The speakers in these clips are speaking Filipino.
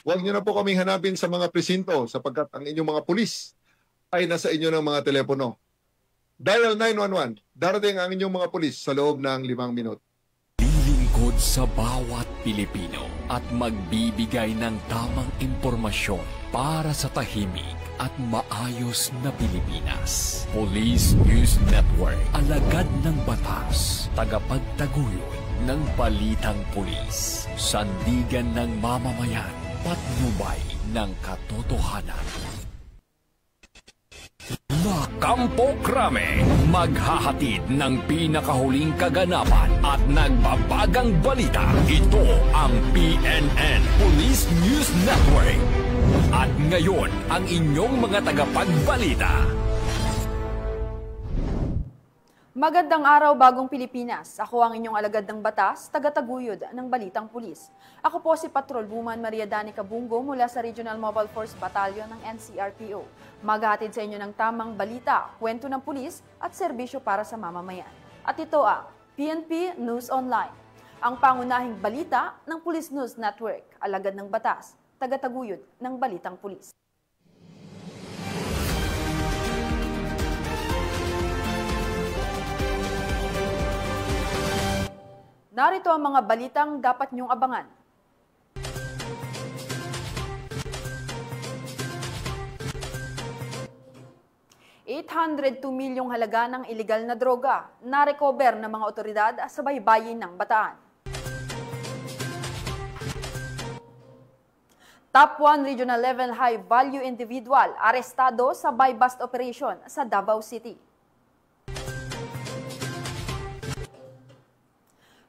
Huwag niyo na po kaming hanapin sa mga presinto sapagkat ang inyong mga pulis ay nasa inyo ng mga telepono. Dial 911. Darating ang inyong mga pulis sa loob ng 5 minuto. Lilingkod sa bawat Pilipino at magbibigay ng tamang impormasyon para sa tahimik at maayos na Pilipinas. Police News Network, alagad ng batas, tagapagtaguyod ng balitang pulis, sandigan ng mamamayan, patnubay ng katotohanan. Kampo Krame, maghahatid ng pinakahuling kaganapan at nagbabagang balita. Ito ang PNN Police News Network. At ngayon, ang inyong mga tagapagbalita. Magandang araw, Bagong Pilipinas. Ako ang inyong alagad ng batas, tagataguyod ng Balitang Pulis. Ako po si Patrol Woman Maria Danica Bungo mula sa Regional Mobile Force Battalion ng NCRPO. Maghahatid sa inyo ng tamang balita, kwento ng pulis at serbisyo para sa mamamayan. At ito ang PNP News Online, ang pangunahing balita ng Police News Network, alagad ng batas, tagataguyod ng Balitang Pulis. Narito ang mga balitang dapat niyong abangan. ₱802 milyong halaga ng iligal na droga na recover ng mga otoridad sa baybayin ng Bataan. Top 1 regional level high-value individual arestado sa buy-bust operation sa Davao City.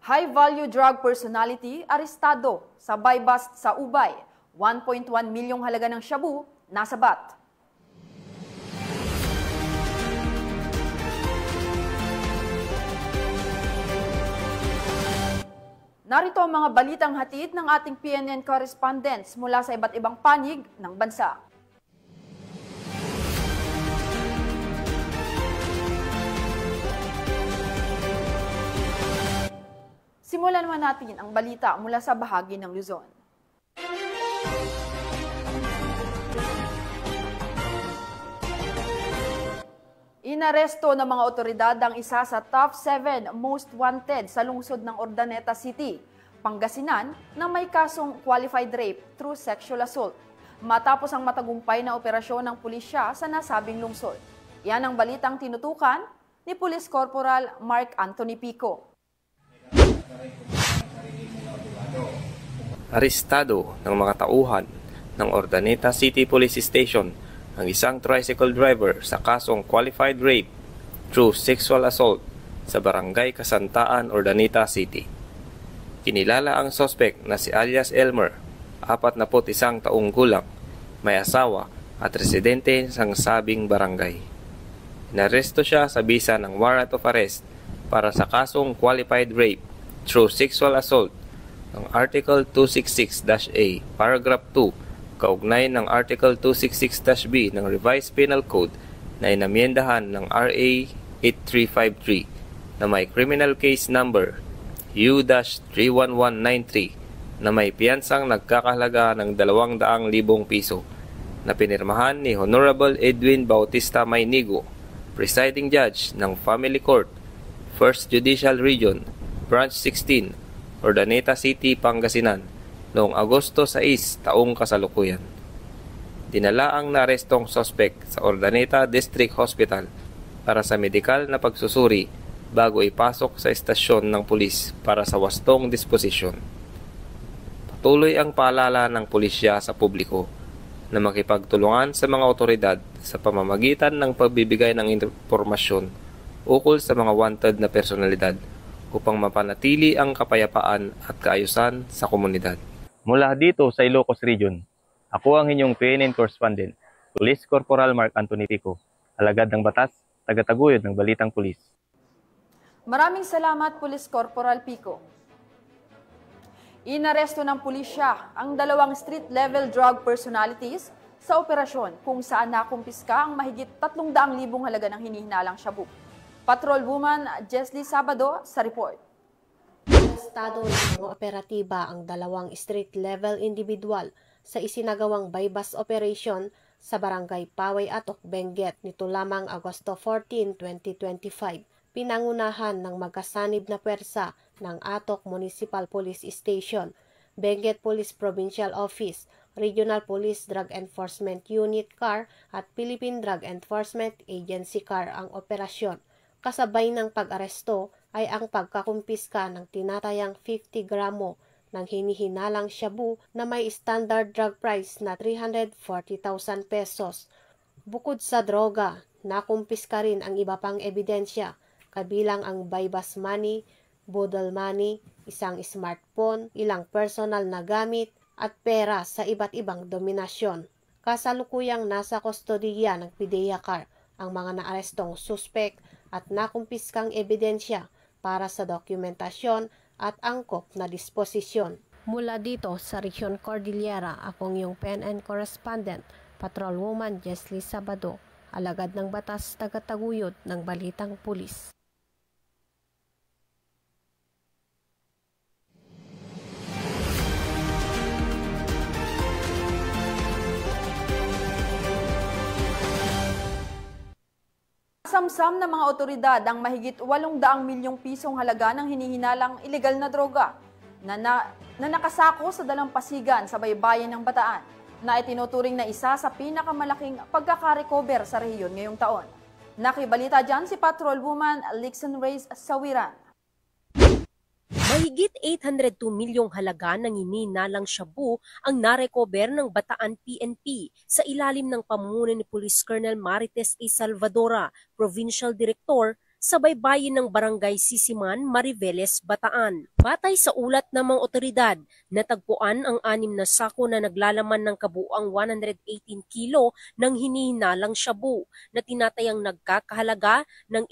High-value drug personality arestado sa buy-bust sa Ubay. 1.1 milyong halaga ng shabu nasabat. Narito ang mga balitang hatid ng ating PNN correspondents mula sa iba't ibang panig ng bansa. Simulan naman natin ang balita mula sa bahagi ng Luzon. Inaresto ng mga otoridad ang isa sa top 7 most wanted sa lungsod ng Urdaneta City, Pangasinan, na may kasong qualified rape through sexual assault, matapos ang matagumpay na operasyon ng pulisya sa nasabing lungsod. Yan ang balitang tinutukan ni Police Corporal Mark Anthony Pico. Arestado ng mga tauhan ng Urdaneta City Police Station ang isang tricycle driver sa kasong qualified rape through sexual assault sa Barangay Kasantaan, Urdaneta City. Kinilala ang suspect na si alias Elmer, 41 taong gulang, may asawa at residente ng sabing barangay. Inaresto siya sa bisa ng warrant of arrest para sa kasong qualified rape through sexual assault ng Article 266-A, Paragraph 2, kaugnay ng Article 266-B ng Revised Penal Code na inamyendahan ng RA 8353 na may criminal case number U-31193 na may piyansang nagkakahalaga ng 200,000 piso na pinirmahan ni Honorable Edwin Bautista Maynigo, Presiding Judge ng Family Court, 1st Judicial Region, Branch 16, Urdaneta City, Pangasinan, noong Agosto 6 taong kasalukuyan. Dinala ang naarestong suspect sa Urdaneta District Hospital para sa medikal na pagsusuri bago ipasok sa estasyon ng pulis para sa wastong disposisyon. Patuloy ang paalala ng pulisya sa publiko na makipagtulungan sa mga otoridad sa pamamagitan ng pagbibigay ng impormasyon ukol sa mga wanted na personalidad upang mapanatili ang kapayapaan at kaayusan sa komunidad. Mula dito sa Ilocos Region, ako ang inyong PNN correspondent, Police Corporal Mark Anthony Pico, alagad ng batas, tagataguyod ng Balitang Pulis. Maraming salamat, Police Corporal Pico. Inaresto ng pulisya ang 2 street-level drug personalities sa operasyon kung saan nakumpiska ang mahigit 300,000 halaga ng hinihinalang shabu. Patrol Woman Jesly Sabado sa report. Arestado ng mga operatiba ang 2 street-level individual sa isinagawang bypass operation sa Barangay Paway Atok, Benguet nito lamang Agosto 14, 2025. Pinangunahan ng magkasanib na pwersa ng Atok Municipal Police Station, Benguet Police Provincial Office, Regional Police Drug Enforcement Unit CAR at Philippine Drug Enforcement Agency CAR ang operasyon. Kasabay ng pag-aresto ay ang pagkakumpiska ng tinatayang 50 gramo ng hinihinalang shabu na may standard drug price na 340,000 pesos. Bukod sa droga, nakumpiska rin ang iba pang ebidensya, kabilang ang bypass money, bodle money, isang smartphone, ilang personal na gamit, at pera sa iba't ibang dominasyon. Kasalukuyang nasa kustodiya ng PIDEA CAR ang mga naarestong suspek at nakumpiskang ebidensya para sa dokumentasyon at angkop na disposisyon. Mula dito sa Region Cordillera, akong iyong PNN correspondent, Patrolwoman Jesly Sabado, alagad ng batas, tagataguyod ng Balitang Pulis. Samsam ng mga otoridad ang mahigit 800 milyong pisong halaga ng hinihinalang ilegal na droga na nakasako sa dalampasigan sa baybayin ng Bataan na itinuturing na isa sa pinakamalaking pagkakarecover sa rehiyon ngayong taon. Nakibalita dyan si Patrolwoman Lixen Reyes Sawiran. Mahigit 802 milyong halaga ng hinihinalang shabu ang narecover ng Bataan PNP sa ilalim ng pamumuno ni Police Colonel Marites A. Salvadora, Provincial Director, sa baybayin ng Barangay Sisiman, Mariveles, Bataan. Batay sa ulat ng mga otoridad, natagpuan ang 6 na sako na naglalaman ng kabuuang 118 kilo ng hinihinalang shabu na tinatayang nagkakahalaga ng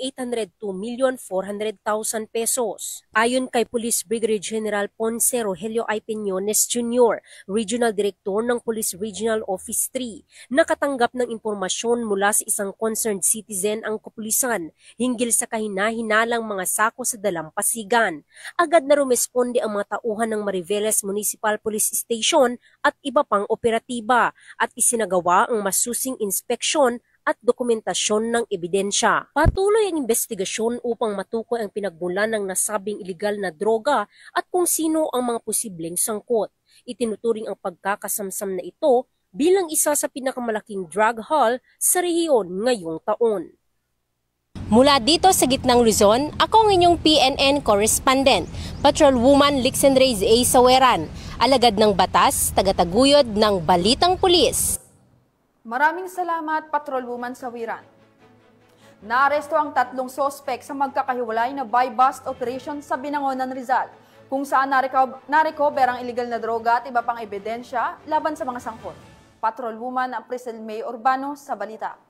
802,400,000 pesos. Ayon kay Police Brigadier General Ponce Rogelio I. Peñones Jr., Regional Director ng Police Regional Office 3, nakatanggap ng impormasyon mula sa isang concerned citizen ang kapulisan hinggil sa kahinahinalang mga sako sa dalampasigan. Agad na rumesponde ang mga tauhan ng Mariveles Municipal Police Station at iba pang operatiba at isinagawa ang masusing inspeksyon at dokumentasyon ng ebidensya. Patuloy ang investigasyon upang matukoy ang pinagmulan ng nasabing ilegal na droga at kung sino ang mga posibleng sangkot. Itinuturing ang pagkakasamsam na ito bilang isa sa pinakamalaking drug haul sa rehiyon ngayong taon. Mula dito sa gitnang Luzon, ako ang inyong PNN correspondent, Patrolwoman Lixen Reyes A. Sawiran, alagad ng batas, tagataguyod ng Balitang Pulis. Maraming salamat, Patrolwoman Sawiran. Naaresto ang 3 sospek sa magkakahiwalay na buy-bust operation sa Binangonan, Rizal, kung saan narecover ang iligal na droga at iba pang ebidensya laban sa mga sangkot. Patrolwoman Priscil May Urbano sa balita.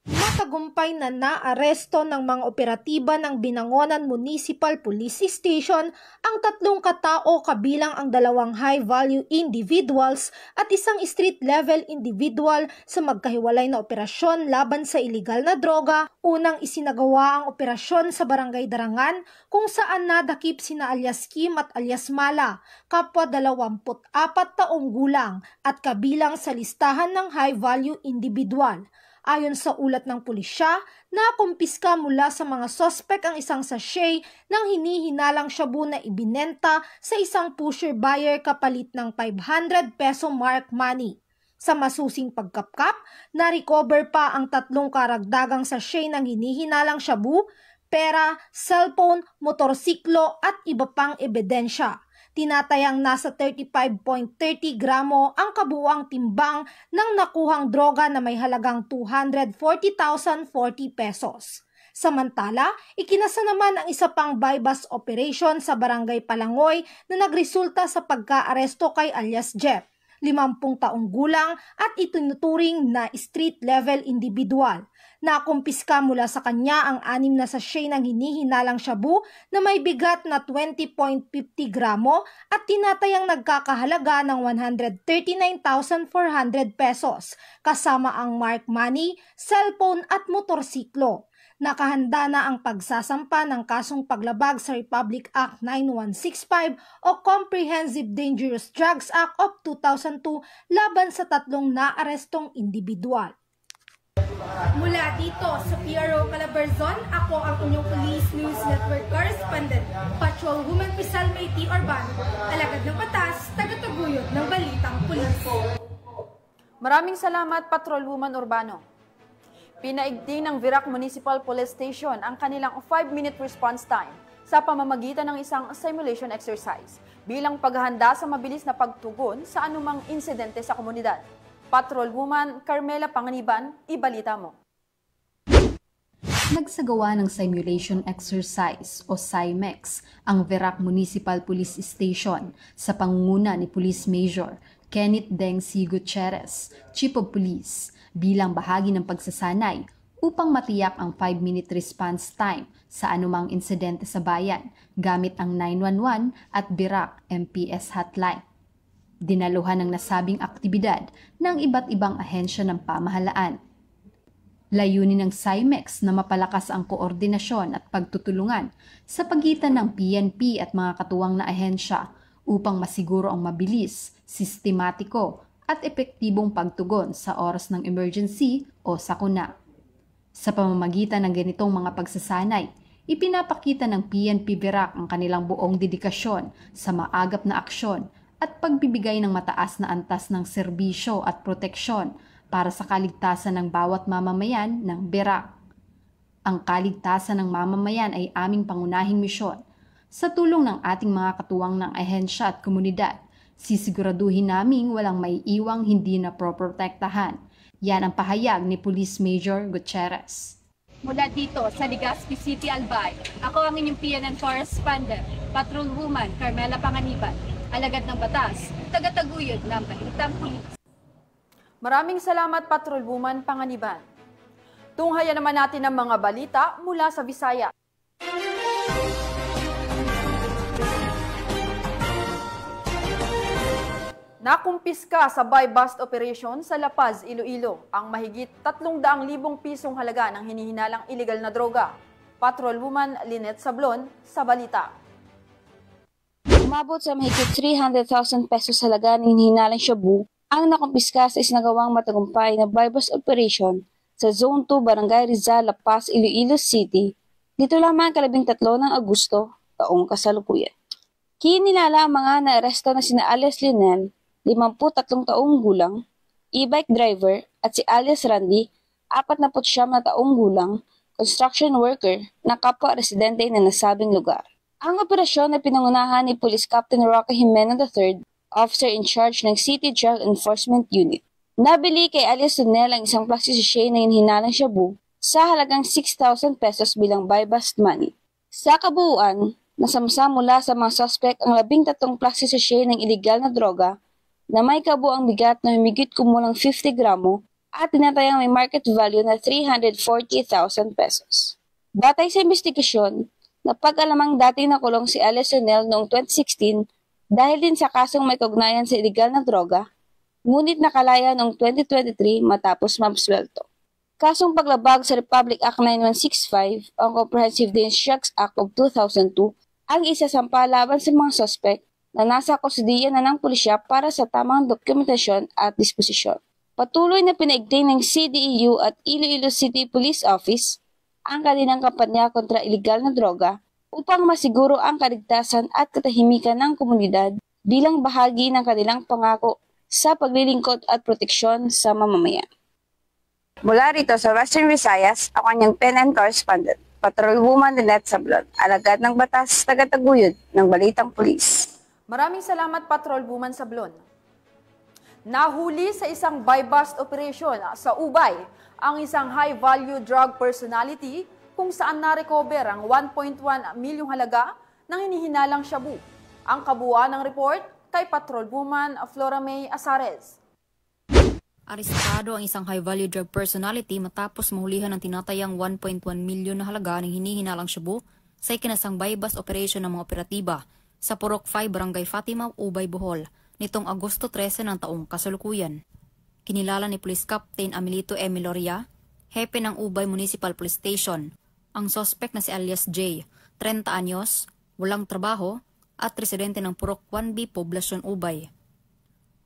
Matagumpay na naaresto ng mga operatiba ng Binangonan Municipal Police Station ang 3 katao kabilang ang 2 high-value individuals at isang street-level individual sa magkahiwalay na operasyon laban sa iligal na droga. Unang isinagawa ang operasyon sa Barangay Darangan kung saan nadakip sina alias Kim at alias Mala, kapwa 24 taong gulang at kabilang sa listahan ng high-value individual. Ayon sa ulat ng pulisya, nakumpiska mula sa mga sospek ang isang sachet ng hinihinalang shabu na ibinenta sa isang pusher buyer kapalit ng 500 peso mark money. Sa masusing pagkapkap, na-recover pa ang 3 karagdagang sachet ng hinihinalang shabu, pera, cellphone, motorsiklo at iba pang ebidensya. Tinatayang nasa 35.30 gramo ang kabuuang timbang ng nakuhang droga na may halagang 240,040 pesos. Samantala, ikinasa naman ang isa pang buy-bust operation sa Barangay Palangoy na nagresulta sa pagka-aresto kay alias Jeff, 50 taong gulang at itinuturing na street-level individual. Nakumpiska mula sa kanya ang 6 na sachet ng hinihinalang shabu na may bigat na 20.50 gramo at tinatayang nagkakahalaga ng 139,400 pesos kasama ang mark money, cellphone at motorsiklo. Nakahanda na ang pagsasampa ng kasong paglabag sa Republic Act 9165 o Comprehensive Dangerous Drugs Act of 2002 laban sa 3 naarestong individual. Mula dito sa PRO Calabarzon, ako ang inyong Police News Network Correspondent, Patrolwoman Pisalme T. Urbano, alagad ng batas, tagataguyod ng Balitang Pulis. Maraming salamat, Patrolwoman Urbano. Pinaigting ng Virac Municipal Police Station ang kanilang 5-minute response time sa pamamagitan ng isang simulation exercise bilang paghahanda sa mabilis na pagtugon sa anumang insidente sa komunidad. Patrolwoman Carmela Panganiban, ibalita mo. Nagsagawa ng simulation exercise o SIMEX ang Virac Municipal Police Station sa pangunguna ni Police Major Kenneth Deng C. Gutierrez, Chief of Police, bilang bahagi ng pagsasanay upang matiyak ang 5-minute response time sa anumang insidente sa bayan gamit ang 911 at Virac MPS hotline. Dinaluhan ng nasabing aktibidad ng iba't ibang ahensya ng pamahalaan. Layunin ng SIMEX na mapalakas ang koordinasyon at pagtutulungan sa pagitan ng PNP at mga katuwang na ahensya upang masiguro ang mabilis, sistematiko at epektibong pagtugon sa oras ng emergency o sakuna. Sa pamamagitan ng ganitong mga pagsasanay, ipinapakita ng PNP Virac ang kanilang buong dedikasyon sa maagap na aksyon at pagbibigay ng mataas na antas ng serbisyo at proteksyon para sa kaligtasan ng bawat mamamayan ng Virac. Ang kaligtasan ng mamamayan ay aming pangunahing misyon. Sa tulong ng ating mga katuwang ng ahensya at komunidad, sisiguraduhin naming walang maiiwang hindi na proprotektahan. Yan ang pahayag ni Police Major Gutierrez. Mula dito sa Legazpi City, Albay, ako ang inyong PNN Correspondent, Patrolwoman Carmela Panganiban, alagad ng batas, tagataguyod ng Balitang Pulis. Maraming salamat, Patrolwoman Panganiban. Tunghayan naman natin ang mga balita mula sa Visayas. Nakumpiska sa buy-bust operation sa La Paz, Iloilo ang mahigit 300,000 pisong halaga ng hinihinalang illegal na droga. Patrolwoman Lynette Sablon sa balita. Umabot sa mahigit 300,000 pesos halaga ng hinihinalang shabu ang nakumpiska sa isinagawang matagumpay na buy-bust operation sa Zone 2, Barangay Rizal, La Paz, Iloilo City, dito lamang 13 ng Agosto, taong kasalukuyan. Kinilala ang mga naaresto na sina alias Lionel, 53 taong gulang, e-bike driver at si alias Randy, 49 na taong gulang, construction worker na kapwa residente na nasabing lugar. Ang operasyon na pinangunahan ni Police Captain Roque Jimeno III, officer in charge ng City Drug Enforcement Unit. Nabili kay alias Lionel ang isang plastic sachet na hinihinalang shabu sa halagang 6,000 pesos bilang buy-bust money. Sa kabuuan, nasamsa mula sa mga suspect ang 13 plastic sachet ng iligal na droga na may kabuang bigat na humigit kumulang 50 gramo at tinatayang may market value na 340,000 pesos. Batay sa investigasyon, napag-alamang dati nakulong si alias Lionel noong 2016 dahil din sa kasong may kaugnayan sa iligal na droga, ngunit nakalaya noong 2023 matapos mabswelto. Kasong paglabag sa Republic Act 9165 o Comprehensive Dangerous Drugs Act of 2002 ang isasampa laban sa mga suspect na nasa kustudiya na ng pulisya para sa tamang dokumentasyon at disposisyon. Patuloy na pinaigting ng CDEU at Iloilo City Police Office ang kanilang kampanya kontra iligal na droga upang masiguro ang kaligtasan at katahimikan ng komunidad bilang bahagi ng kanilang pangako sa paglilingkod at proteksyon sa mamamayan. Mula rito sa Western Visayas, ako ang PNN Correspondent, Patrolwoman Lynette Sablon, alagad ng batas, tagataguyod ng Balitang Pulis. Maraming salamat, Patrolwoman Sablon. Nahuli sa isang buy-bust operation sa Ubay ang isang high-value drug personality kung saan na-recover ang 1.1 milyong halaga ng hinihinalang shabu. Ang kabuuan ng report kay Patrolwoman Flora May Asares. Arestado ang isang high-value drug personality matapos mahulihan ng tinatayang 1.1 milyon na halaga ng hinihinalang shabu sa ikinasang buy-bust operation ng mga operatiba sa Purok 5, Barangay Fatima, Ubay, Bohol, nitong Agosto 13 ng taong kasalukuyan. Kinilala ni Police Captain Amelito M. Loria, hepe ng Ubay Municipal Police Station, Ang suspect na si alias J, 30 anyos, walang trabaho, at residente ng Purok 1B, Poblasyon Ubay.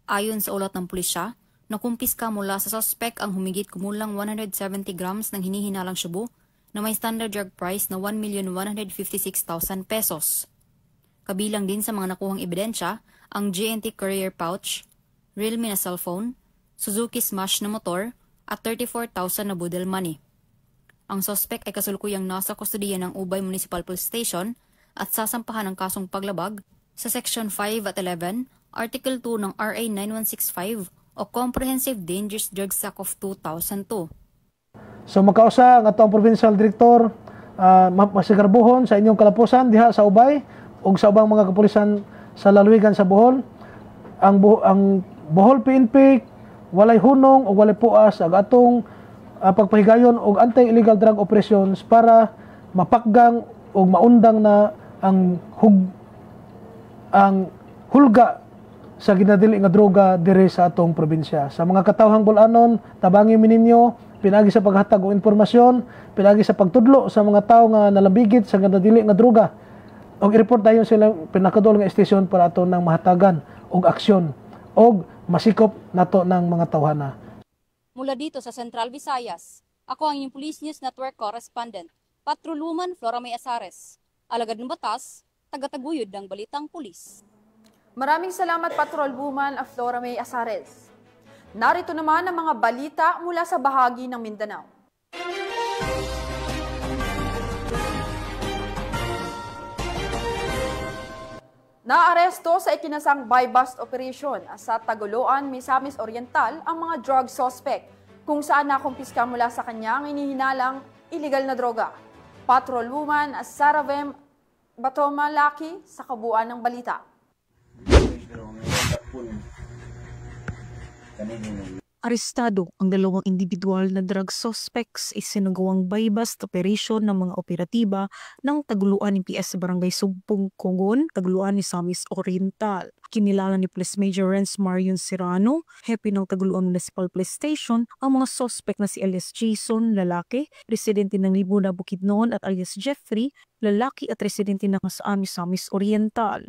Ayon sa ulat ng pulisya, nakumpiska mula sa suspect ang humigit kumulang 170 grams ng hinihinalang shabu na may standard drug price na 1,156,000 pesos. Kabilang din sa mga nakuhang ebidensya ang GNT courier pouch, Realme na cellphone, Suzuki Smash na motor at 34,000 na budel money. Ang suspect ay kasalukuyang nasa kustodiya ng Ubay Municipal Police Station at sasampahan ng kasong paglabag sa Section 5 at 11, Article 2 ng RA 9165 o Comprehensive Dangerous Drugs Act of 2002. So makausa ang atong Provincial Director masigarbuhon sa inyong kalapusan diha sa Ubay ug sa ubang mga kapulisan sa lalawigan sa Bohol. Ang Bohol PNP walay hunong o walay puas ang atong pagpahigayon og anti-illegal drug operations para mapakgang o maundang na ang hulga sa ginadili nga droga diri sa atong probinsya. Sa mga katawhang bulanon, tabangin mi ninyo pinagi sa paghatag og impormasyon, pinagi sa pagtudlo sa mga tawo nga nalambigit sa ginadili nga droga. Og i-report dayon sila pinakadol nga estasyon para ato nang mahatagan og aksyon og masikop nato ng mga tawhana. Mula dito sa Central Visayas, ako ang inyong Police News Network Correspondent, Patrolwoman Flora May Asares. Alagad ng batas, tagataguyod ng balitang pulis. Maraming salamat Patrolwoman Flora May Asares. Narito naman ang mga balita mula sa bahagi ng Mindanao. Naaresto sa ikinasang buy-bust operation sa Tagoloan, Misamis Oriental ang mga drug suspect kung saan nakumpiska mula sa kanya ang inihinalang illegal na droga. Patrolwoman Saravem Batomalaki sa kabuuan ng balita. Arestado ang dalawang individual na drug suspects isinagawang buy-bust operation ng mga operatiba ng Taguluan ni PS Barangay Sumpong Congon, Taguluan ni Misamis Oriental. Kinilala ni Police Major Renz Marion Serrano, hepe ng Taguluan Municipal Police Station, ang mga suspect na si alias Jason, lalaki, residente ng Libuna, Bukidnon, at alias Jeffrey, lalaki at residente ng Misamis Oriental.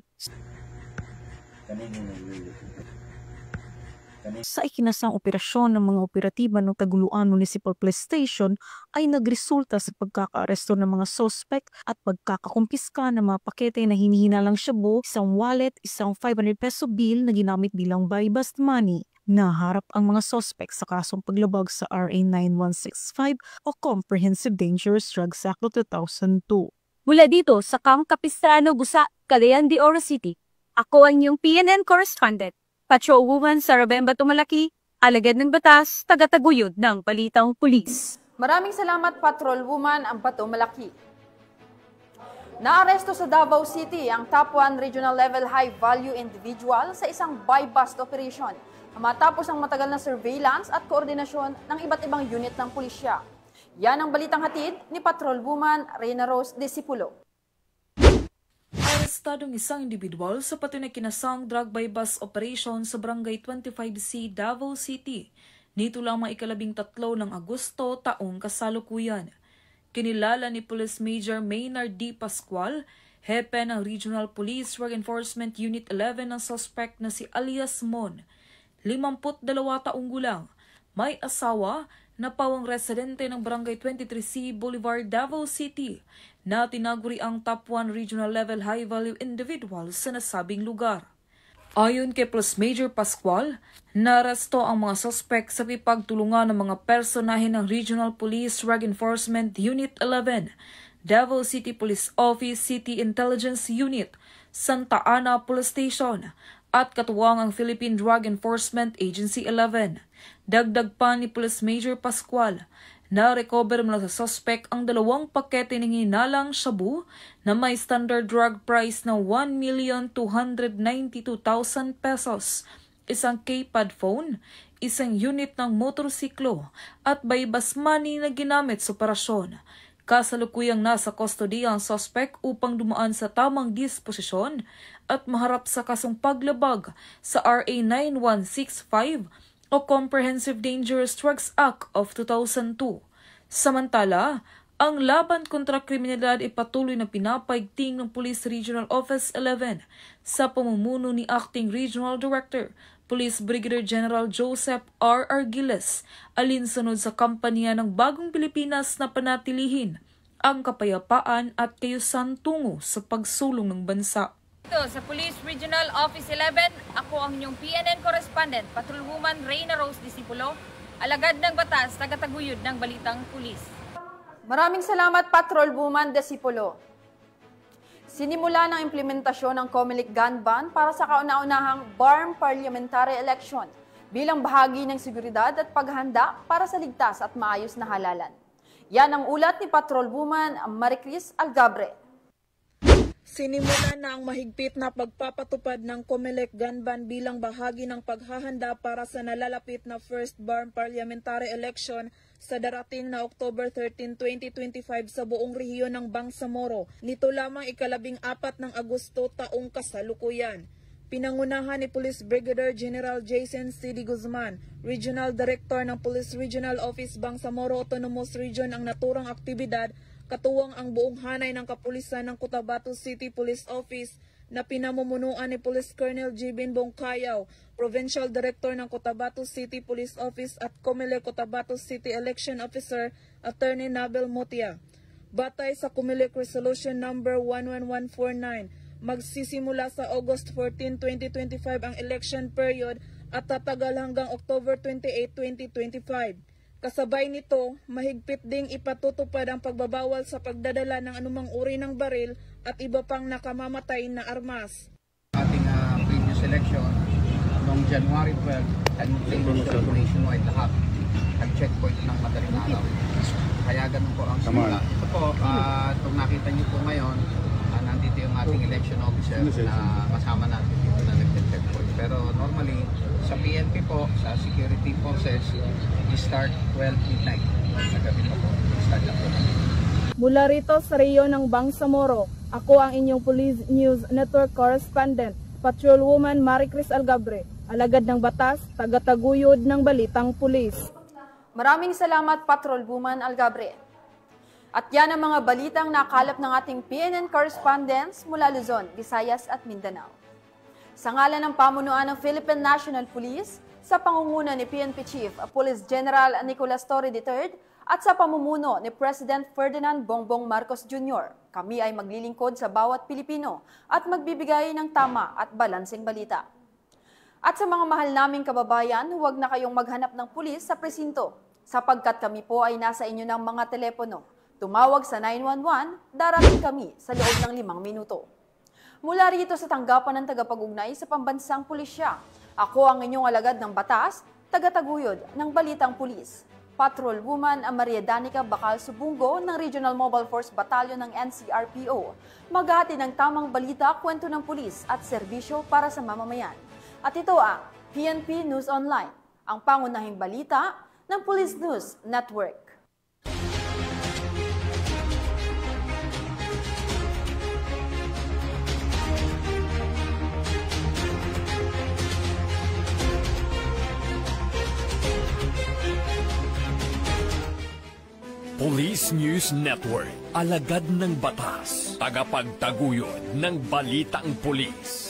Sa ikinasang operasyon ng mga operatiba ng Taguluan Municipal Police Station ay nagresulta sa pagkakaaresto ng mga suspect at pagkakakumpiska ng mga pakete na hinihinalang shabu, isang wallet, isang 500 peso bill na ginamit bilang buy-bust money. Naharap ang mga suspect sa kasong paglabag sa RA 9165 o Comprehensive Dangerous Drugs Act of 2002. Mula dito sa Camp Capistrano, Busa, Cagayan de Oro City, ako ang iyong PNN correspondent. Patrolwoman Saravem Batomalaki, alagad ng batas, tagataguyod ng balitang pulis. Maraming salamat Patrolwoman ang Batomalaki. Naaresto sa Davao City ang top 1 regional level high value individual sa isang buy-bust operation matapos ang matagal na surveillance at koordinasyon ng iba't ibang unit ng pulisya. Yan ang balitang hatid ni Patrolwoman Reyna Rose Disipulo. Arestadong isang individual sa patunay kinasang drug buy-bust operation sa Barangay 25C, Davao City. Nito lamang ika-13 ng Agosto taong kasalukuyan. Kinilala ni Police Major Maynard D. Pascual, hepe ng Regional Police Drug Enforcement Unit 11 ng suspect na si alias Mon, 52 taong gulang, may asawa, na pawang residente ng Barangay 23C Boulevard, Davao City, na tinaguri ang top 1 regional level high-value individual sa nasabing lugar. Ayon kay Police Major Pascual, naresto ang mga suspect sa pagtulungan ng mga personahe ng Regional Police Drug Enforcement Unit 11, Davao City Police Office City Intelligence Unit, Santa Ana Police Station, at katuwang ang Philippine Drug Enforcement Agency 11. Dagdag pa ni Police Major Pascual, na-recover mula sa suspect ang 2 pakete ng hinalang shabu na may standard drug price na 1,292,000 pesos, isang keypad phone, isang unit ng motorsiklo at buy-bust money na ginamit sa operasyon. Kasalukuyang nasa kustodiya ang suspect upang dumaan sa tamang disposisyon at maharap sa kasong paglabag sa RA 9165 o Comprehensive Dangerous Drugs Act of 2002. Samantala, Ang laban kontra kriminalidad ay patuloy na pinapaigting ng Police Regional Office 11 sa pamumuno ni Acting Regional Director, Police Brigadier General Joseph R. Argiles, alinsunod sa kampanya ng Bagong Pilipinas na panatilihin ang kapayapaan at kayusan tungo sa pagsulong ng bansa. Ito sa Police Regional Office 11, ako ang inyong PNN Correspondent, Patrolwoman Reyna Rose Disipulo, alagad ng batas, tagataguyod ng Balitang Pulis. Maraming salamat, Patrolwoman Disipulo. Sinimula ng implementasyon ng COMELEC gun ban para sa kauna-unahang BARM parliamentary election bilang bahagi ng seguridad at paghanda para sa ligtas at maayos na halalan. Yan ang ulat ni Patrolwoman Maricris Algabre. Sinimula na ang mahigpit na pagpapatupad ng COMELEC gun ban bilang bahagi ng paghahanda para sa nalalapit na first BARM parliamentary election sa darating na October 13, 2025 sa buong rehiyon ng Bangsamoro. Nito lamang ika-14 ng Agosto taong kasalukuyan. Pinangunahan ni Police Brigadier General Jason C. D. Guzman, Regional Director ng Police Regional Office Bangsamoro Autonomous Region ang naturang aktibidad, katuwang ang buong hanay ng kapulisan ng Cotabato City Police Office na pinamumunuan ni Police Colonel Jibin Bongkayaw, Provincial Director ng Cotabato City Police Office at COMELEC Cotabato City Election Officer, Attorney Nabel Motia. Batay sa COMELEC Resolution Number 11149, magsisimula sa August 14, 2025 ang election period at tatagal hanggang October 28, 2025. Kasabay nito, mahigpit ding ipatutupad ang pagbabawal sa pagdadala ng anumang uri ng baril at iba pang nakamamatay na armas. Ating previous election, noong January 12, nag-implementation nationwide lahat. Nag-checkpoint ng madaling araw. Kaya ganun po ang simula. Ito po, kung nakita niyo po ngayon, nandito yung ating election officer na kasama natin dito na nag-checkpoint. Pero normally, sa PNP po, sa security forces, start 12 midnight. Nagabi pa po, start na po. Mula rito sa rehiyon ng Bangsamoro, ako ang inyong Police News Network Correspondent, Patrolwoman Maricris Algabre, alagad ng batas, tagataguyod ng Balitang Pulis. Maraming salamat, Patrolwoman Algabre. At yan ang mga balitang nakalap ng ating PNN correspondents mula Luzon, Visayas at Mindanao. Sa ngalan ng pamunuan ng Philippine National Police, sa pangunguna ni PNP Chief Police General Nicolas Torre III at sa pamumuno ni President Ferdinand Bongbong Marcos Jr., kami ay maglilingkod sa bawat Pilipino at magbibigay ng tama at balanseng balita. At sa mga mahal naming kababayan, huwag na kayong maghanap ng pulis sa presinto sapagkat kami po ay nasa inyo ng mga telepono. Tumawag sa 911, darating kami sa loob ng 5 minuto. Mula rito sa tanggapan ng tagapag-ugnay sa pambansang pulisya, ako ang inyong alagad ng batas, tagataguyod ng Balitang Pulis, Patrolwoman Maria Danica Bacal Subungo ng Regional Mobile Force Battalion ng NCRPO, maghahati ng tamang balita, kwento ng pulis at serbisyo para sa mamamayan. At ito ang PNP News Online, ang pangunahing balita ng Police News Network. Police News Network, alagad ng batas, tagapagtaguyod ng Balitang Pulis.